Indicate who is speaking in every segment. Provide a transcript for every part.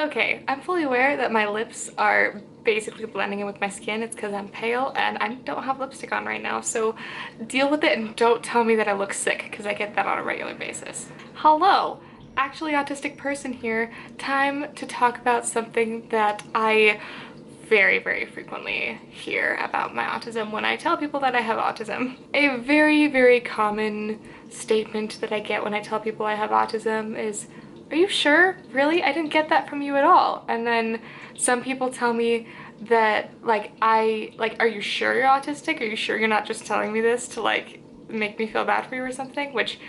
Speaker 1: Okay, I'm fully aware that my lips are basically blending in with my skin. It's because I'm pale and I don't have lipstick on right now, so deal with it and don't tell me that I look sick because I get that on a regular basis. Hello, actually autistic person here. Time to talk about something that I very frequently hear about my autism when I tell people that I have autism. A very common statement that I get when I tell people I have autism is, "Are you sure? Really? I didn't get that from you at all." And then some people tell me that are you sure you're autistic? Are you sure you're not just telling me this to like make me feel bad for you or something? Which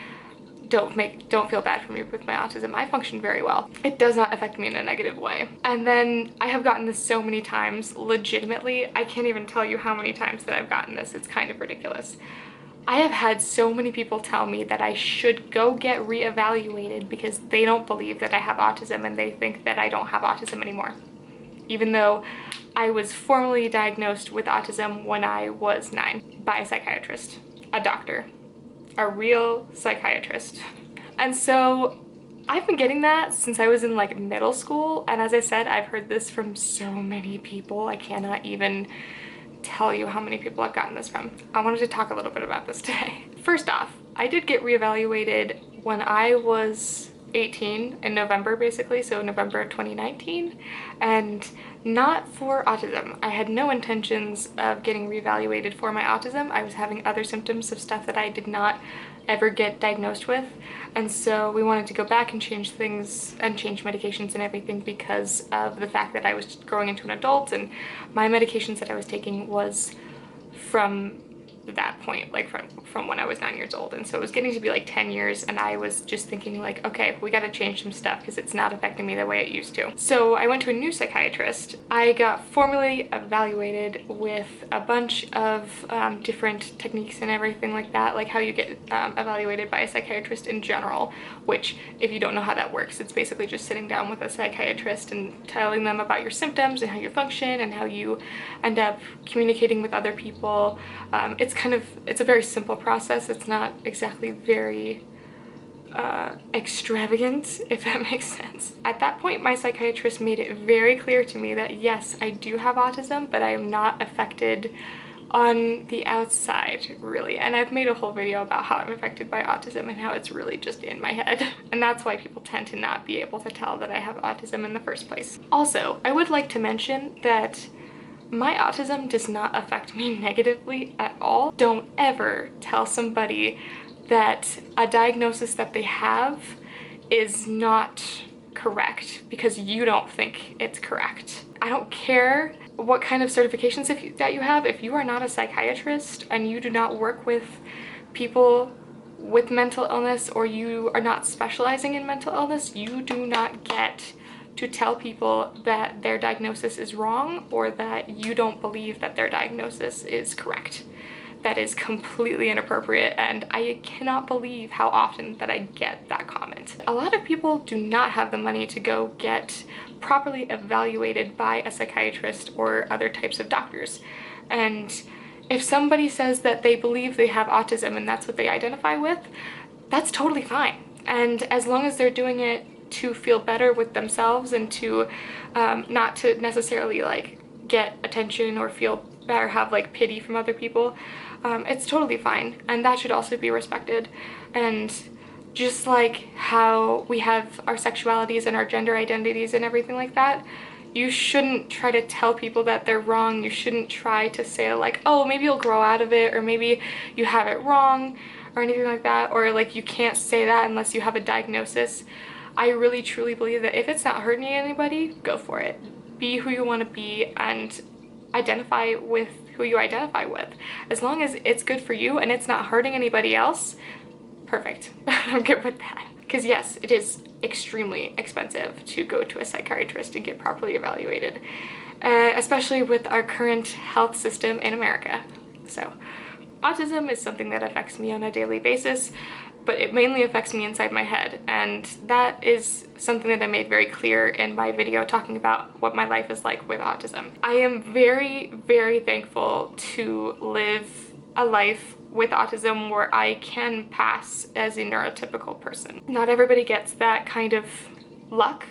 Speaker 1: don't feel bad for me with my autism. I function very well. It does not affect me in a negative way. And then I have gotten this so many times, legitimately. I can't even tell you how many times that I've gotten this. It's kind of ridiculous. I have had so many people tell me that I should go get reevaluated because they don't believe that I have autism and they think that I don't have autism anymore. Even though I was formally diagnosed with autism when I was 9 by a psychiatrist, a doctor, a real psychiatrist. And so I've been getting that since I was in like middle school, and as I said, I've heard this from so many people. I cannot even tell you how many people I've gotten this from. I wanted to talk a little bit about this today. First off, I did get reevaluated when I was 18 in November, basically, so November of 2019, and not for autism. I had no intentions of getting reevaluated for my autism. I was having other symptoms of stuff that I did not ever get diagnosed with, and so we wanted to go back and change things and change medications and everything because of the fact that I was growing into an adult and my medications that I was taking was from that point, like from when I was 9 years old, and so it was getting to be like 10 years, and I was just thinking like, okay, we got to change some stuff because it's not affecting me the way it used to. So I went to a new psychiatrist. I got formally evaluated with a bunch of different techniques and everything like that, like how you get evaluated by a psychiatrist in general, which if you don't know how that works, it's basically just sitting down with a psychiatrist and telling them about your symptoms and how you function and how you end up communicating with other people. It's a very simple process. It's not exactly very extravagant, if that makes sense. At that point, my psychiatrist made it very clear to me that yes, I do have autism, but I am not affected on the outside, really. And I've made a whole video about how I'm affected by autism and how it's really just in my head. And that's why people tend to not be able to tell that I have autism in the first place. Also, I would like to mention that my autism does not affect me negatively at all. Don't ever tell somebody that a diagnosis that they have is not correct because you don't think it's correct. I don't care what kind of certifications that you have. If you are not a psychiatrist and you do not work with people with mental illness, or you are not specializing in mental illness, you do not get to tell people that their diagnosis is wrong or that you don't believe that their diagnosis is correct. That is completely inappropriate, and I cannot believe how often that I get that comment. A lot of people do not have the money to go get properly evaluated by a psychiatrist or other types of doctors. And if somebody says that they believe they have autism and that's what they identify with, that's totally fine. And as long as they're doing it to feel better with themselves and to not to necessarily like get attention or feel better, have like pity from other people, it's totally fine, and that should also be respected. And just like how we have our sexualities and our gender identities and everything like that, you shouldn't try to tell people that they're wrong. You shouldn't try to say like, oh, maybe you'll grow out of it, or maybe you have it wrong, or anything like that, or like you can't say that unless you have a diagnosis. I really truly believe that if it's not hurting anybody, go for it. Be who you want to be and identify with who you identify with. As long as it's good for you and it's not hurting anybody else, perfect. I'm good with that. Because yes, it is extremely expensive to go to a psychiatrist and get properly evaluated, especially with our current health system in America. So autism is something that affects me on a daily basis, but it mainly affects me inside my head, and that is something that I made very clear in my video talking about what my life is like with autism. I am very thankful to live a life with autism where I can pass as a neurotypical person. Not everybody gets that kind of luck.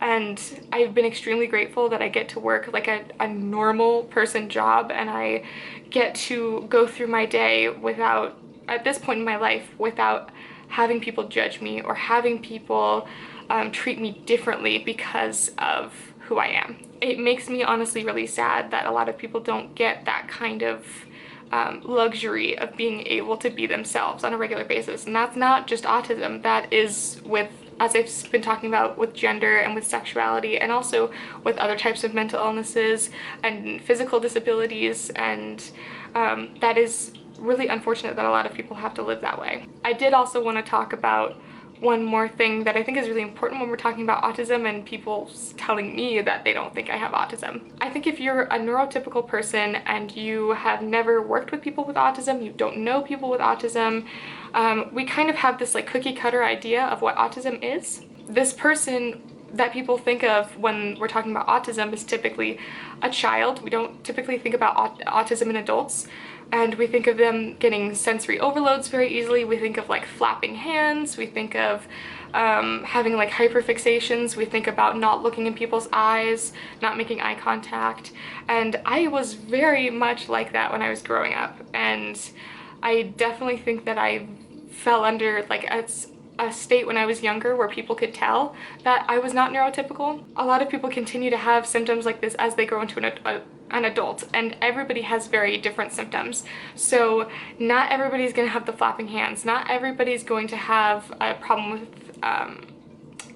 Speaker 1: And I've been extremely grateful that I get to work like a normal person job, and I get to go through my day without, at this point in my life, without having people judge me or having people treat me differently because of who I am. It makes me honestly really sad that a lot of people don't get that kind of luxury of being able to be themselves on a regular basis. And that's not just autism, that is with, as I've been talking about, with gender and with sexuality, and also with other types of mental illnesses and physical disabilities, and that is really unfortunate that a lot of people have to live that way. I did also want to talk about one more thing that I think is really important when we're talking about autism and people telling me that they don't think I have autism. I think if you're a neurotypical person and you have never worked with people with autism, you don't know people with autism, we kind of have this like cookie cutter idea of what autism is. This person that people think of when we're talking about autism is typically a child. We don't typically think about autism in adults. And we think of them getting sensory overloads very easily. We think of like flapping hands. We think of having like hyperfixations. We think about not looking in people's eyes, not making eye contact. And I was very much like that when I was growing up. And I definitely think that I fell under like a state when I was younger where people could tell that I was not neurotypical. A lot of people continue to have symptoms like this as they grow into an adult, and everybody has very different symptoms. So not everybody's going to have the flapping hands, not everybody's going to have a problem with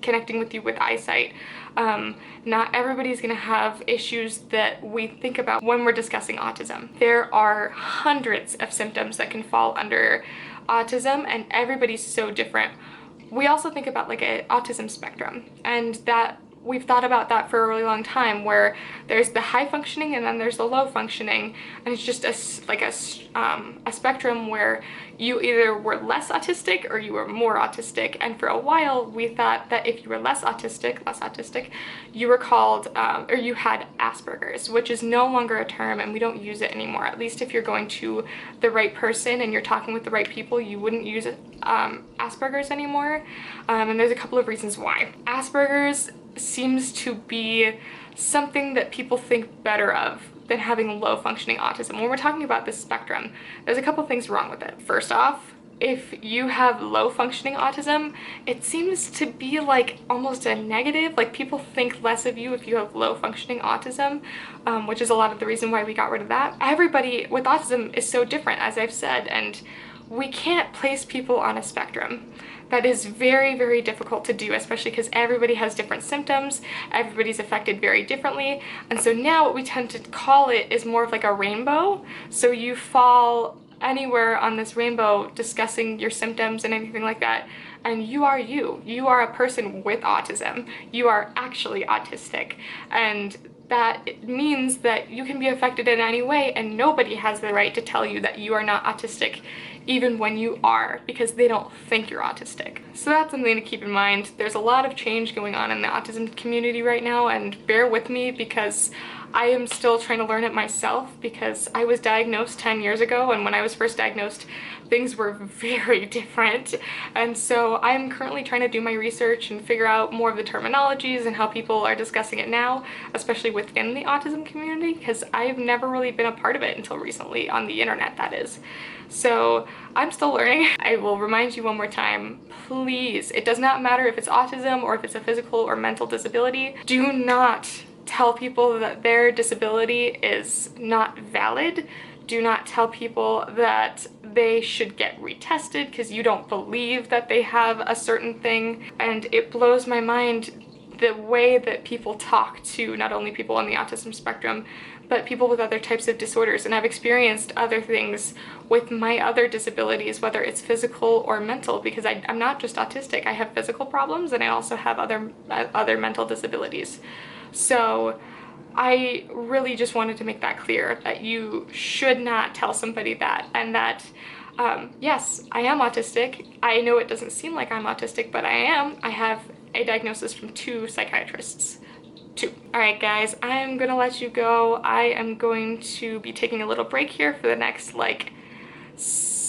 Speaker 1: connecting with you with eyesight. Not everybody's going to have issues that we think about when we're discussing autism. There are hundreds of symptoms that can fall under autism, and everybody's so different. We also think about like an autism spectrum, and that we've thought about that for a really long time, where there's the high functioning and then there's the low functioning, and it's just a spectrum where you either were less autistic or you were more autistic. And for a while we thought that if you were less autistic, you were called or you had Asperger's, which is no longer a term and we don't use it anymore. At least if you're going to the right person and you're talking with the right people, you wouldn't use Asperger's anymore. And there's a couple of reasons why. Asperger's seems to be something that people think better of than having low functioning autism. When we're talking about this spectrum, there's a couple things wrong with it. First off, if you have low functioning autism, it seems to be like almost a negative. Like people think less of you if you have low functioning autism, which is a lot of the reason why we got rid of that. Everybody with autism is so different, as I've said, and we can't place people on a spectrum. That is very, very difficult to do, especially because everybody has different symptoms, everybody's affected very differently, and so now what we tend to call it is more of like a rainbow. So you fall anywhere on this rainbow discussing your symptoms and anything like that, and you are you. You are a person with autism. You are actually autistic, and that means that you can be affected in any way, and nobody has the right to tell you that you are not autistic, even when you are, because they don't think you're autistic. So that's something to keep in mind. There's a lot of change going on in the autism community right now, and bear with me because I am still trying to learn it myself, because I was diagnosed 10 years ago, and when I was first diagnosed, things were very different. And so I'm currently trying to do my research and figure out more of the terminologies and how people are discussing it now, especially within the autism community, because I've never really been a part of it until recently, on the internet that is. So I'm still learning. I will remind you one more time, please, it does not matter if it's autism or if it's a physical or mental disability, do not tell people that their disability is not valid. Do not tell people that they should get retested because you don't believe that they have a certain thing. And it blows my mind the way that people talk to not only people on the autism spectrum, but people with other types of disorders. And I've experienced other things with my other disabilities, whether it's physical or mental, because I'm not just autistic. I have physical problems and I also have other mental disabilities. So I really just wanted to make that clear, that you should not tell somebody that, and that yes, I am autistic. I know it doesn't seem like I'm autistic, but I am. I have a diagnosis from 2 psychiatrists. 2. Alright guys, I'm gonna let you go. I am going to be taking a little break here for the next like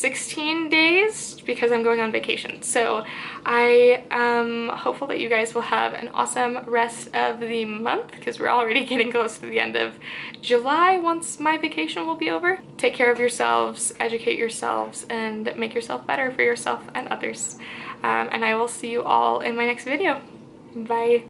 Speaker 1: 16 days because I'm going on vacation. So I am hopeful that you guys will have an awesome rest of the month, because we're already getting close to the end of July once my vacation will be over. Take care of yourselves, educate yourselves, and make yourself better for yourself and others. And I will see you all in my next video. Bye.